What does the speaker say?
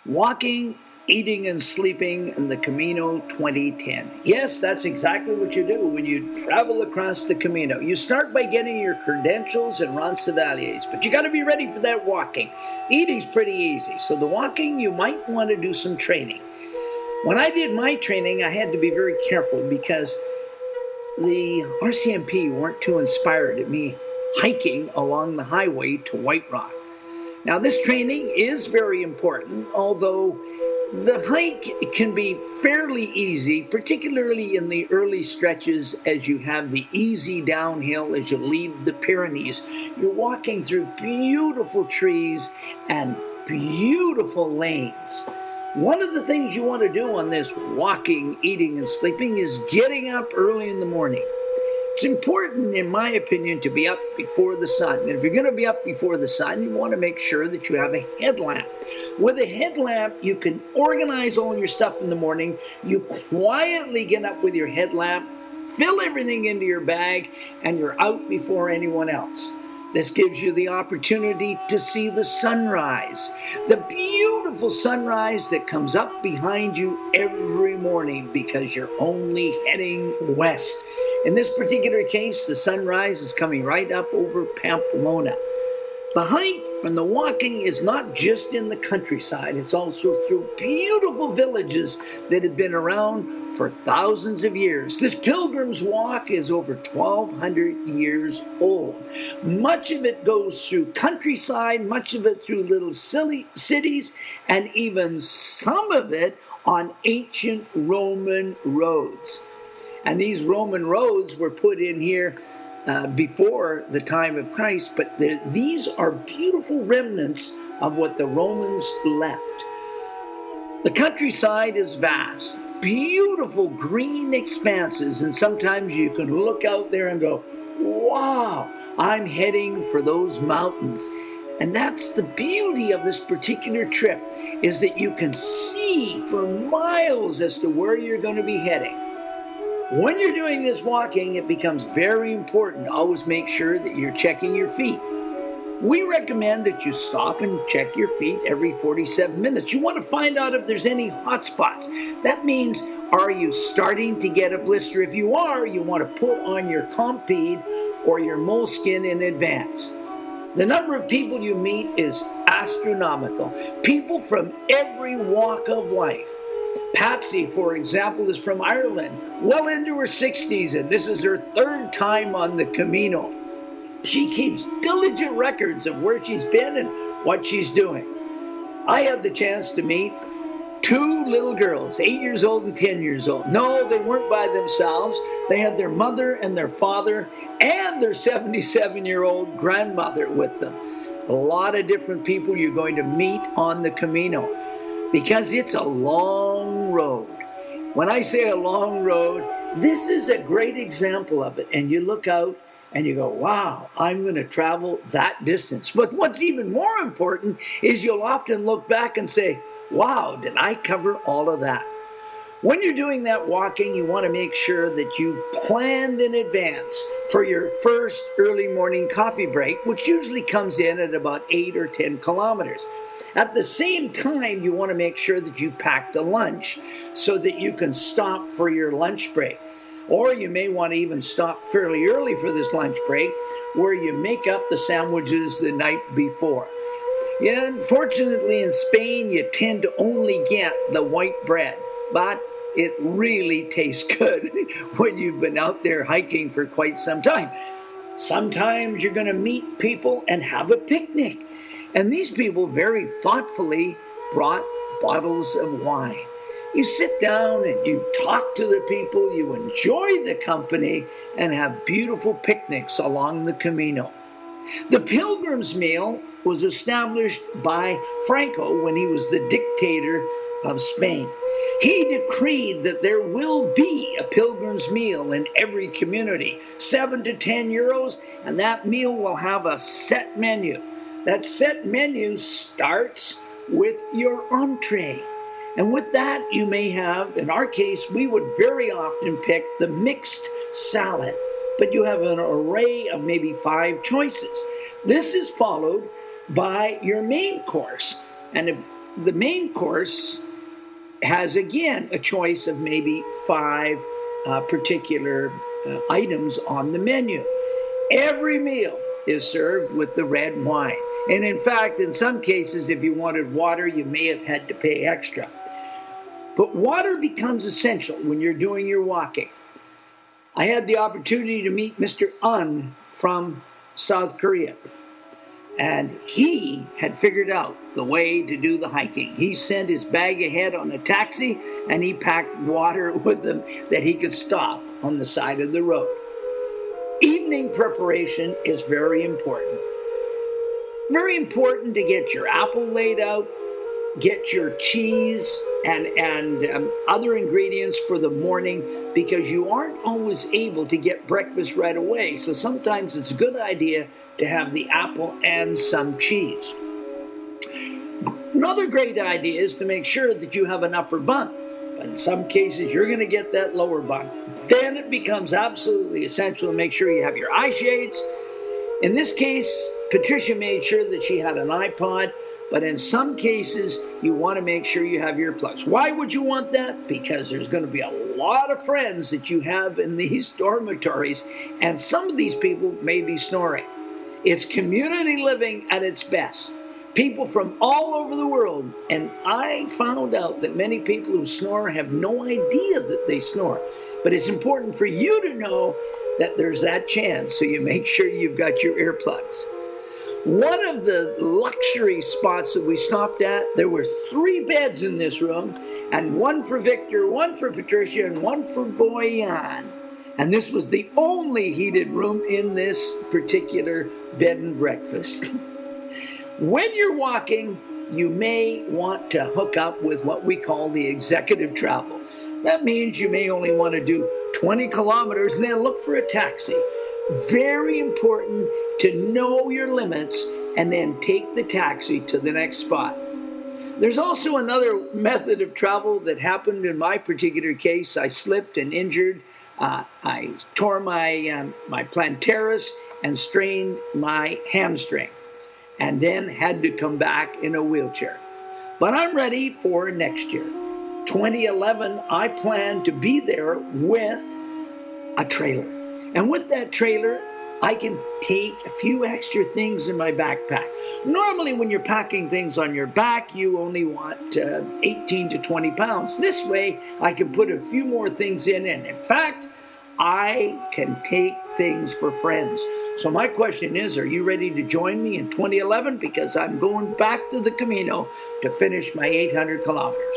Walking, eating, and sleeping in the Camino 2010. Yes, that's exactly what you do when you travel across the Camino. You start by getting your credentials and Roncesvalles, but you got to be ready for that walking. Eating's pretty easy, so the walking, you might want to do some training. When I did my training, I had to be very careful because the RCMP weren't too inspired at me hiking along the highway to White Rock. Now, this training is very important, although the hike can be fairly easy, particularly in the early stretches as you have the easy downhill as you leave the Pyrenees. You're walking through beautiful trees and beautiful lanes. One of the things you want to do on this walking, eating, and sleeping is getting up early in the morning. It's important, in my opinion, to be up before the sun. And if you're going to be up before the sun, you want to make sure that you have a headlamp. With a headlamp, you can organize all your stuff in the morning. You quietly get up with your headlamp, fill everything into your bag, and you're out before anyone else. This gives you the opportunity to see the sunrise, the beautiful sunrise that comes up behind you every morning because you're only heading west. In this particular case, the sunrise is coming right up over Pamplona. The hike and the walking is not just in the countryside, it's also through beautiful villages that have been around for thousands of years. This Pilgrim's Walk is over 1,200 years old. Much of it goes through countryside, much of it through little cities, and even some of it on ancient Roman roads. And these Roman roads were put in here before the time of Christ, but these are beautiful remnants of what the Romans left. The countryside is vast, beautiful green expanses, and sometimes you can look out there and go, wow, I'm heading for those mountains. And that's the beauty of this particular trip, is that you can see for miles as to where you're going to be heading. When you're doing this walking, it becomes very important to always make sure that you're checking your feet. We recommend that you stop and check your feet every 47 minutes. You want to find out if there's any hot spots. That means, are you starting to get a blister? If you are, you want to put on your Compeed or your moleskin in advance. The number of people you meet is astronomical. People from every walk of life. Patsy, for example, is from Ireland, well into her 60s, and this is her third time on the Camino. She keeps diligent records of where she's been and what she's doing. I had the chance to meet two little girls, 8 years old and 10 years old. No, they weren't by themselves. They had their mother and their father and their 77-year-old grandmother with them. A lot of different people you're going to meet on the Camino, because it's a long road. When I say a long road, this is a great example of it. And you look out and you go, wow, I'm going to travel that distance. But what's even more important is you'll often look back and say, wow, did I cover all of that? When you're doing that walking, you want to make sure that you planned in advance for your first early morning coffee break, which usually comes in at about 8 or 10 kilometers. At the same time, you want to make sure that you packed a lunch so that you can stop for your lunch break. Or you may want to even stop fairly early for this lunch break, where you make up the sandwiches the night before. Yeah, unfortunately, in Spain, you tend to only get the white bread, but it really tastes good when you've been out there hiking for quite some time. Sometimes you're going to meet people and have a picnic. And these people very thoughtfully brought bottles of wine. You sit down and you talk to the people, you enjoy the company, and have beautiful picnics along the Camino. The Pilgrim's Meal was established by Franco when he was the dictator of Spain. He decreed that there will be a pilgrim's meal in every community, 7 to 10 euros, and that meal will have a set menu. That set menu starts with your entree. And with that, you may have, in our case, we would very often pick the mixed salad. But you have an array of maybe 5 choices. This is followed by your main course. And if the main course has, again, a choice of maybe 5 particular items on the menu. Every meal is served with the red wine. And in fact, in some cases, if you wanted water, you may have had to pay extra. But water becomes essential when you're doing your walking. I had the opportunity to meet Mr. Un from South Korea. And he had figured out the way to do the hiking. He sent his bag ahead on a taxi, and he packed water with him that he could stop on the side of the road. Evening preparation is very important. Very important to get your apple laid out, get your cheese and other ingredients for the morning, because you aren't always able to get breakfast right away. So sometimes it's a good idea to have the apple and some cheese. Another great idea is to make sure that you have an upper bunk. But in some cases, you're going to get that lower bunk. Then it becomes absolutely essential to make sure you have your eye shades. In this case, Patricia made sure that she had an iPod. But in some cases, you want to make sure you have earplugs. Why would you want that? Because there's going to be a lot of friends that you have in these dormitories, and some of these people may be snoring. It's community living at its best. People from all over the world, and I found out that many people who snore have no idea that they snore. But it's important for you to know that there's that chance, so you make sure you've got your earplugs. One of the luxury spots that we stopped at, there were 3 beds in this room, and 1 for Victor, 1 for Patricia, and 1 for Boyan. And this was the only heated room in this particular bed and breakfast. When you're walking, you may want to hook up with what we call the executive travel. That means you may only want to do 20 kilometers and then look for a taxi. Very important to know your limits and then take the taxi to the next spot. There's also another method of travel that happened in my particular case. I slipped and injured. I tore my plantaris and strained my hamstring, and then had to come back in a wheelchair. But I'm ready for next year. 2011, I plan to be there with a trailer. And with that trailer, I can take a few extra things in my backpack. Normally, when you're packing things on your back, you only want 18 to 20 pounds. This way, I can put a few more things in, and in fact, I can take things for friends. So my question is, are you ready to join me in 2011? Because I'm going back to the Camino to finish my 800 kilometers.